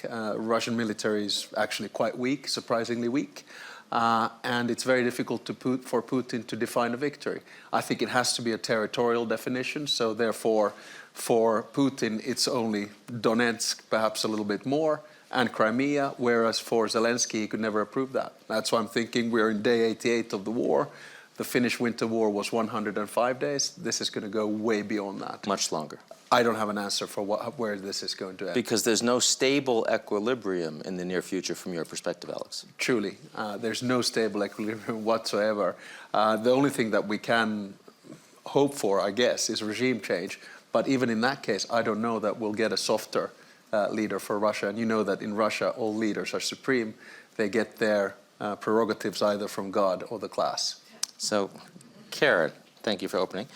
Russian military is actually quite weak, surprisingly weak. And it's very difficult for Putin to define a victory. I think it has to be a territorial definition, so therefore for Putin it's only Donetsk, perhaps a little bit more, and Crimea, whereas for Zelensky he could never approve that. That's why I'm thinking we're in day 88 of the war. The Finnish Winter War was 105 days. This is going to go way beyond that. Much longer. I don't have an answer for where this is going to end. Because there's no stable equilibrium in the near future from your perspective, Alex. Truly. There's no stable equilibrium whatsoever. The only thing that we can hope for, I guess, is regime change. But even in that case, I don't know that we'll get a softer leader for Russia. And you know that in Russia, all leaders are supreme. They get their prerogatives either from God or the class. So, Karin, thank you for opening.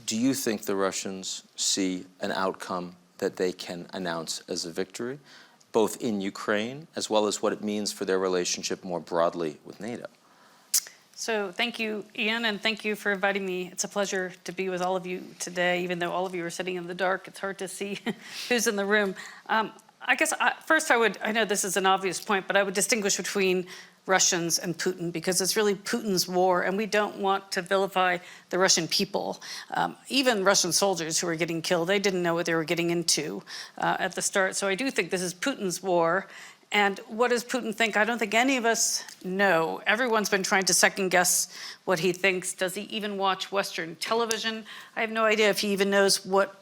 Do you think the Russians see an outcome that they can announce as a victory, both in Ukraine as well as what it means for their relationship more broadly with NATO? So thank you, Ian, and thank you for inviting me. It's a pleasure to be with all of you today. Even though all of you are sitting in the dark, it's hard to see who's in the room. I guess first I know this is an obvious point, but I would distinguish between Russians and Putin, because it's really Putin's war, and we don't want to vilify the Russian people. Even Russian soldiers who were getting killed, they didn't know what they were getting into at the start. So I do think this is Putin's war. And what does Putin think? I don't think any of us know. Everyone's been trying to second guess what he thinks. Does he even watch Western television? I have no idea if he even knows what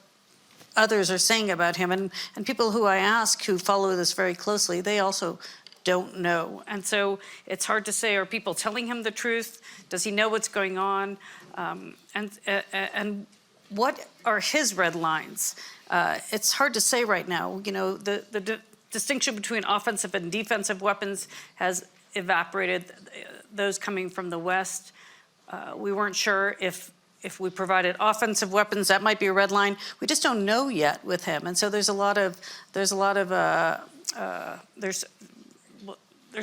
others are saying about him. And people who I ask who follow this very closely, they also don't know. And so it's hard to say, are people telling him the truth? Does he know what's going on? And what are his red lines? It's hard to say right now. You know, the distinction between offensive and defensive weapons has evaporated. Those coming from the West, we weren't sure if we provided offensive weapons, that might be a red line. We just don't know yet with him. And so there's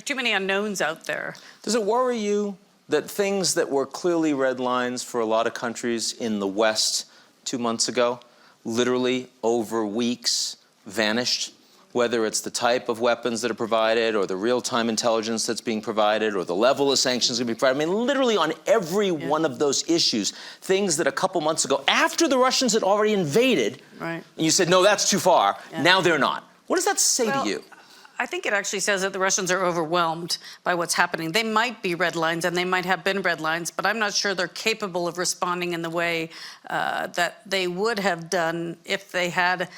too many unknowns out there. Does it worry you that things that were clearly red lines for a lot of countries in the West 2 months ago, literally over weeks, vanished? Whether it's the type of weapons that are provided, or the real-time intelligence that's being provided, or the level of sanctions that are being provided. I mean, literally on every one of those issues, things that a couple months ago, after the Russians had already invaded, and you said, no, that's too far, now they're not. What does that say to you? I think it actually says that the Russians are overwhelmed by what's happening. They might be red lines, and they might have been red lines, but I'm not sure they're capable of responding in the way that they would have done if they had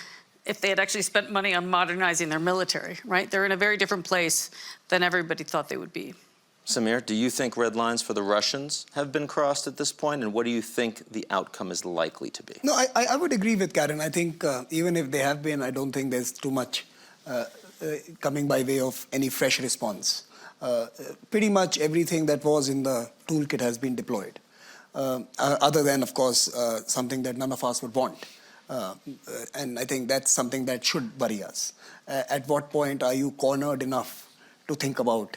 actually spent money on modernizing their military, right? They're in a very different place than everybody thought they would be. Samir, do you think red lines for the Russians have been crossed at this point, and what do you think the outcome is likely to be? No, I would agree with Karin. I think even if they have been, I don't think there's too much coming by way of any fresh response. Pretty much everything that was in the toolkit has been deployed, other than, of course, something that none of us would want. And I think that's something that should worry us. At what point are you cornered enough to think about?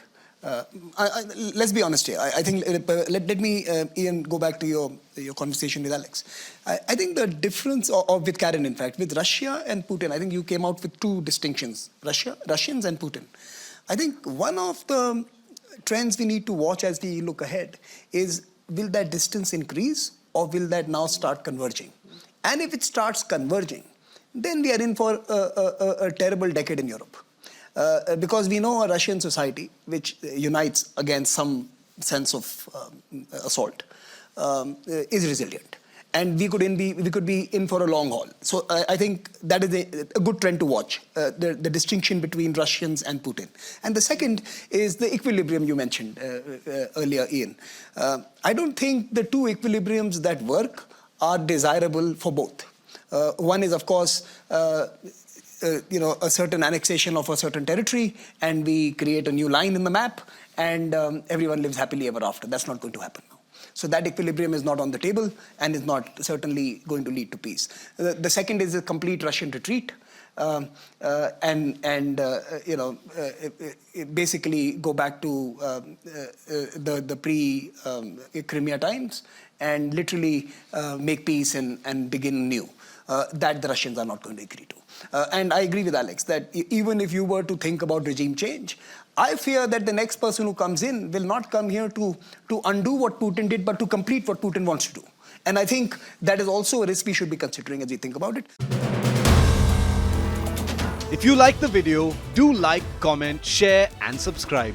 Let's be honest here. I think, let me, Ian, go back to your conversation with Alex. I think the difference, or with Karin, in fact, with Russia and Putin, I think you came out with two distinctions, Russians and Putin. I think one of the trends we need to watch as we look ahead is, will that distance increase, or will that now start converging? And if it starts converging, then we are in for a terrible decade in Europe. Because we know a Russian society which unites against some sense of assault is resilient. And we could be in for a long haul. So I think that is a good trend to watch, the distinction between Russians and Putin. And the second is the equilibrium you mentioned earlier, Ian. I don't think the two equilibriums that work are desirable for both. One is, of course, a certain annexation of a certain territory, and we create a new line in the map, and everyone lives happily ever after. That's not going to happen now. So that equilibrium is not on the table, and is not certainly going to lead to peace. The second is a complete Russian retreat, basically go back to the pre-Crimea times, and literally make peace and begin new. that the Russians are not going to agree to. And I agree with Alex that even if you were to think about regime change, I fear that the next person who comes in will not come here to undo what Putin did, but to complete what Putin wants to do. And I think that is also a risk we should be considering as we think about it. If you like the video, do like, comment, share and subscribe.